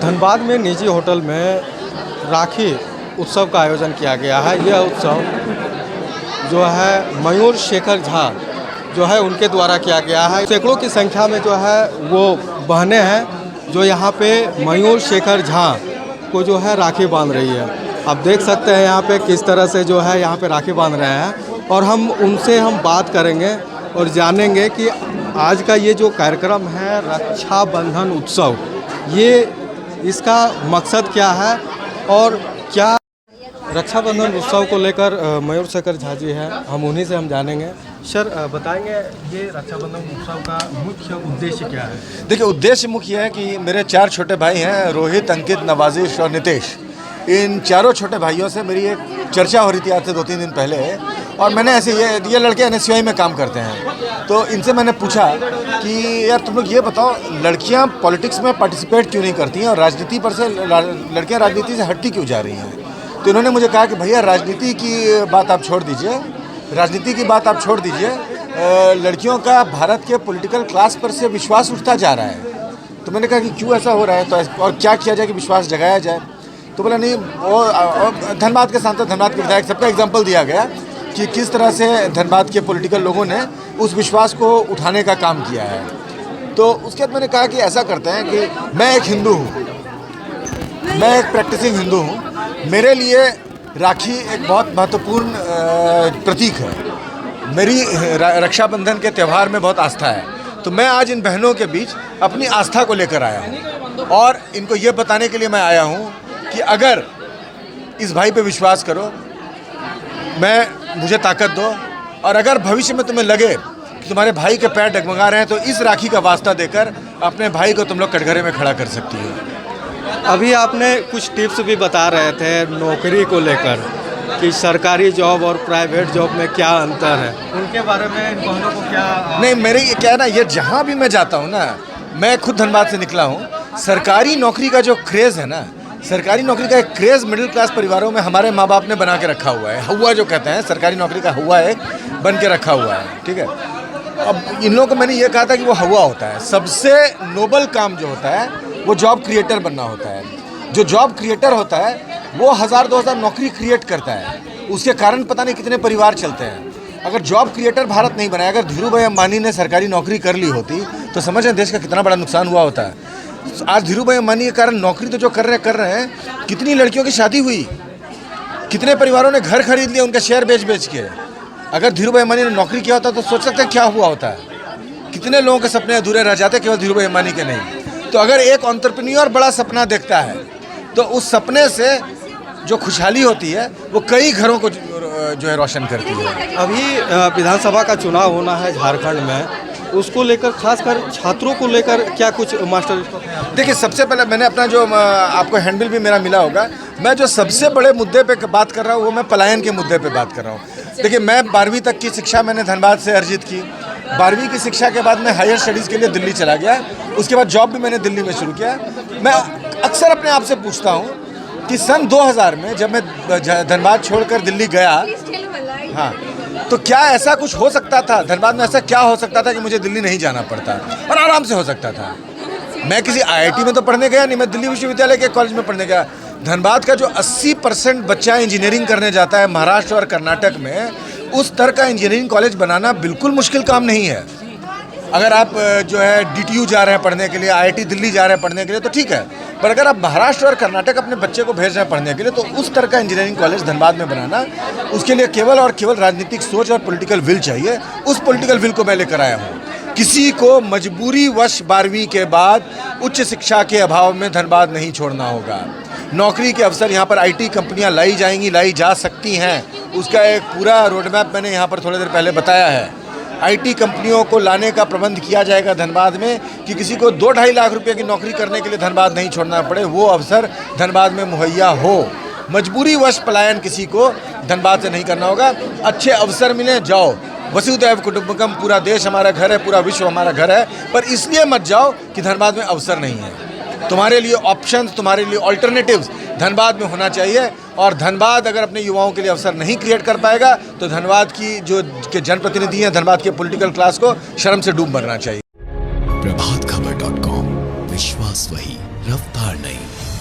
धनबाद में निजी होटल में राखी उत्सव का आयोजन किया गया है। यह उत्सव जो है मयूर शेखर झा जो है उनके द्वारा किया गया है। सैकड़ों की संख्या में जो है वो बहनें हैं जो यहाँ पे मयूर शेखर झा को जो है राखी बांध रही है। आप देख सकते हैं यहाँ पे किस तरह से जो है यहाँ पे राखी बांध रहे हैं और हम उनसे बात करेंगे और जानेंगे कि आज का ये जो कार्यक्रम है रक्षाबंधन उत्सव, ये इसका मकसद क्या है और क्या रक्षाबंधन उत्सव को लेकर मयूर शेखर झा जी हैं, हम उन्हीं से जानेंगे। सर बताएंगे ये रक्षाबंधन उत्सव का मुख्य उद्देश्य क्या है? देखिए, उद्देश्य मुख्य है कि मेरे 4 छोटे भाई हैं, रोहित, अंकित, नवाजिश और नितेश। इन चारों छोटे भाइयों से मेरी एक चर्चा हो रही थी आज से 2-3 दिन पहले, और मैंने ऐसे ये लड़के NSUI में काम करते हैं, तो इनसे मैंने पूछा कि यार तुम लोग ये बताओ, लड़कियां पॉलिटिक्स में पार्टिसिपेट क्यों नहीं करती हैं और राजनीति पर से लड़कियां राजनीति से हटती क्यों जा रही हैं? तो इन्होंने मुझे कहा कि भैया राजनीति की बात आप छोड़ दीजिए, लड़कियों का भारत के पॉलिटिकल क्लास पर से विश्वास उठता जा रहा है। तो मैंने कहा कि क्यों ऐसा हो रहा है, तो और क्या किया जाए कि विश्वास जगाया जाए? तो बोला नहीं, और धनबाद के सांसद, धनबाद के विधायक, सबका एग्जाम्पल दिया गया कि किस तरह से धनबाद के पॉलिटिकल लोगों ने उस विश्वास को उठाने का काम किया है। तो उसके बाद मैंने कहा कि ऐसा करते हैं कि मैं एक हिंदू हूँ, मैं एक प्रैक्टिसिंग हिंदू हूँ, मेरे लिए राखी एक बहुत महत्वपूर्ण प्रतीक है। मेरी रक्षाबंधन के त्यौहार में बहुत आस्था है, तो मैं आज इन बहनों के बीच अपनी आस्था को लेकर आया हूँ और इनको ये बताने के लिए मैं आया हूँ कि अगर इस भाई पे विश्वास करो, मुझे ताकत दो, और अगर भविष्य में तुम्हें लगे कि तुम्हारे भाई के पैर डगमगा रहे हैं तो इस राखी का वास्ता देकर अपने भाई को तुम लोग कटघरे में खड़ा कर सकती हो। अभी आपने कुछ टिप्स भी बता रहे थे नौकरी को लेकर कि सरकारी जॉब और प्राइवेट जॉब में क्या अंतर है, उनके बारे में इन बहनों को क्या? नहीं, मेरे ये क्या है ना, ये जहाँ भी मैं जाता हूँ ना, मैं खुद धनबाद से निकला हूँ, सरकारी नौकरी का जो क्रेज़ है ना, सरकारी नौकरी का एक क्रेज़ मिडिल क्लास परिवारों में हमारे माँ बाप ने बना के रखा हुआ है। हुआ जो कहते हैं, सरकारी नौकरी का हुआ एक बन के रखा हुआ है, ठीक है। अब इन लोगों को मैंने ये कहा था कि वो हुआ होता है, सबसे नोबल काम जो होता है वो जॉब क्रिएटर बनना होता है। जो जॉब क्रिएटर होता है वो 1000-2000 नौकरी क्रिएट करता है, उसके कारण पता नहीं कितने परिवार चलते हैं। अगर जॉब क्रिएटर भारत नहीं बनाया, अगर धीरू भाई अंबानी ने सरकारी नौकरी कर ली होती तो समझ रहे देश का कितना बड़ा नुकसान हुआ होता है। आज धीरू भाई अंबानी के कारण नौकरी तो जो कर रहे हैं, कितनी लड़कियों की शादी हुई, कितने परिवारों ने घर खरीद लिया उनका शेयर बेच के। अगर धीरू भाई अंबानी ने नौकरी किया होता तो सोच सकते हैं क्या हुआ होता है, कितने लोगों के सपने अधूरे रह जाते, केवल धीरू भाई अंबानी के नहीं। तो अगर एक एंटरप्रेन्योर बड़ा सपना देखता है तो उस सपने से जो खुशहाली होती है वो कई घरों को जो है रोशन करती है। अभी विधानसभा का चुनाव होना है झारखंड में, उसको लेकर खासकर छात्रों को लेकर क्या कुछ मास्टर? देखिए, सबसे पहले मैंने अपना जो आपको हैंडबिल भी मेरा मिला होगा, मैं जो सबसे बड़े मुद्दे पे बात कर रहा हूँ वो मैं पलायन के मुद्दे पे बात कर रहा हूँ। देखिए, मैं 12वीं तक की शिक्षा मैंने धनबाद से अर्जित की। 12वीं की शिक्षा के बाद मैं हायर स्टडीज़ के लिए दिल्ली चला गया, उसके बाद जॉब भी मैंने दिल्ली में शुरू किया। मैं अक्सर अपने आप से पूछता हूँ कि सन 2000 में जब मैं धनबाद छोड़कर दिल्ली गया, हाँ, तो क्या ऐसा कुछ हो सकता था धनबाद में, ऐसा क्या हो सकता था कि मुझे दिल्ली नहीं जाना पड़ता और आराम से हो सकता था। मैं किसी IIT में तो पढ़ने गया नहीं, मैं दिल्ली विश्वविद्यालय के कॉलेज में पढ़ने गया। धनबाद का जो 80% बच्चा इंजीनियरिंग करने जाता है महाराष्ट्र और कर्नाटक में, उस तरह का इंजीनियरिंग कॉलेज बनाना बिल्कुल मुश्किल काम नहीं है। अगर आप जो है DTU जा रहे हैं पढ़ने के लिए, IIT दिल्ली जा रहे हैं पढ़ने के लिए तो ठीक है, पर अगर आप महाराष्ट्र और कर्नाटक अपने बच्चे को भेज रहे हैं पढ़ने के लिए तो उस तरह का इंजीनियरिंग कॉलेज धनबाद में बनाना, उसके लिए केवल और केवल राजनीतिक सोच और पॉलिटिकल विल चाहिए। उस पॉलिटिकल विल को मैं लेकर आया हूँ। किसी को मजबूरी वश 12वीं के बाद उच्च शिक्षा के अभाव में धनबाद नहीं छोड़ना होगा। नौकरी के अवसर यहाँ पर IT कंपनियाँ लाई जाएंगी, लाई जा सकती हैं, उसका एक पूरा रोडमैप मैंने यहाँ पर थोड़ी देर पहले बताया है। IT कंपनियों को लाने का प्रबंध किया जाएगा धनबाद में कि किसी को 2-2.5 लाख रुपए की नौकरी करने के लिए धनबाद नहीं छोड़ना पड़े, वो अवसर धनबाद में मुहैया हो। मजबूरी वश पलायन किसी को धनबाद से नहीं करना होगा। अच्छे अवसर मिले, जाओ। वसुधैव कुटुंबकम, पूरा देश हमारा घर है, पूरा विश्व हमारा घर है, पर इसलिए मत जाओ कि धनबाद में अवसर नहीं है। तुम्हारे लिए ऑप्शंस, तुम्हारे लिए ऑल्टरनेटिव्स धनबाद में होना चाहिए। और धनबाद अगर अपने युवाओं के लिए अवसर नहीं क्रिएट कर पाएगा तो धनबाद की जो के जनप्रतिनिधि हैं, धनबाद के पॉलिटिकल क्लास को शर्म से डूब मरना चाहिए। प्रभातखबर.com विश्वास वही, रफ्तार नहीं।